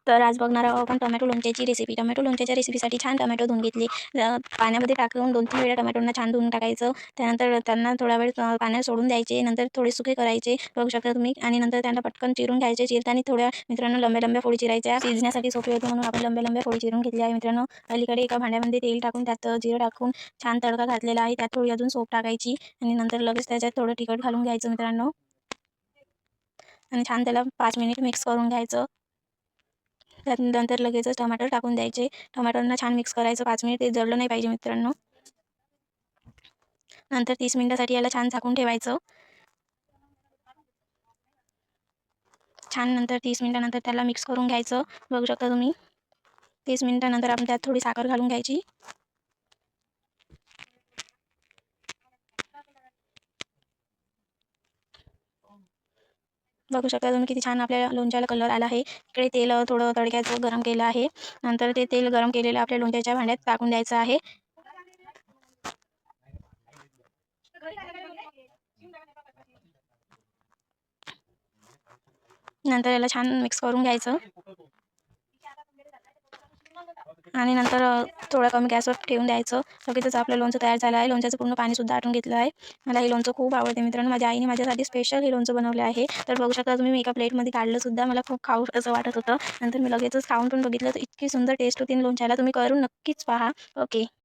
तर आज बघणार आहोत आपण टोमॅटो लोणच्याची रेसिपी. टोमॅटो लोणच्याच्या रेसिपीसाठी छान टोमॅटो धुवून घेतले. पाण्यामध्ये टाकून 2-3 वेळा टोमॅटोंना छान धुवून टाकायचं. त्यानंतर त्यांना थोडा वेळ पाण्यात सोडून द्यायचे. नंतर थोडे सुके करायचे बघू शकता तुम्ही. आणि नंतर त्यांना पटकन चिरून घ्यायचे. चिरताना थोड्या मित्रांनो लंब्या फोडी चिरायच्या. शिजण्यासाठी सोपे होते म्हणून आपण लंब्या फोडी चिरून घेतल्या आहे मित्रांनो. अलीकडे एका भांड्यामध्ये तेल टाकून त्यात जिरं टाकून छान तडका घातलेला आहे. त्यात थोडी अजून सोप टाकायची आणि नंतर लगेच त्याच्यात थोडं तिखट घालून घ्यायचं मित्रांनो. आणि छान त्याला 5 मिनिट मिक्स करून घ्यायचं. त्यानंतर लगेचच टमाटर टाकून द्यायचे. टमाटरना छान मिक्स करायचं 5 मिनिट. ते जळलं नाही पाहिजे मित्रांनो. नंतर 30 मिनिटासाठी याला छान झाकून ठेवायचं. छान नंतर 30 मिनिटानंतर त्याला मिक्स करून घ्यायचं. बघू शकता तुम्ही. 30 मिनिटानंतर आपण त्यात थोडी साखर घालून घ्यायची. बघू शकता तुम्ही किती छान आपल्या लोणच्याला कलर आला आहे. इकडे तेल थोडं तडक्याचं गरम केलं आहे. नंतर ते तेल गरम केलेलं आपल्या लोणच्याच्या भांड्यात टाकून द्यायचं आहे. नंतर याला छान मिक्स करून घ्यायचं. आणि नंतर थोडं कमी गॅसवर ठेवून द्यायचं. लगेचच आपलं लोणचं तयार झालं आहे. लोणच्याचं पूर्ण पाणीसुद्धा आटून घेतलं आहे. मला हे लोणचं खूप आवडते मित्रांनो. माझ्या आईने माझ्यासाठी स्पेशल हे लोणचं बनवलं आहे. तर बघू शकता तुम्ही. मी एका प्लेटमध्ये काढलंसुद्धा. मला खूप खाऊ असं वाटत होतं. नंतर मी लगेचच खाऊन पण बघितलं तर इतकी सुंदर टेस्ट होती लोणच्याला. तुम्ही करून नक्कीच पहा. ओके.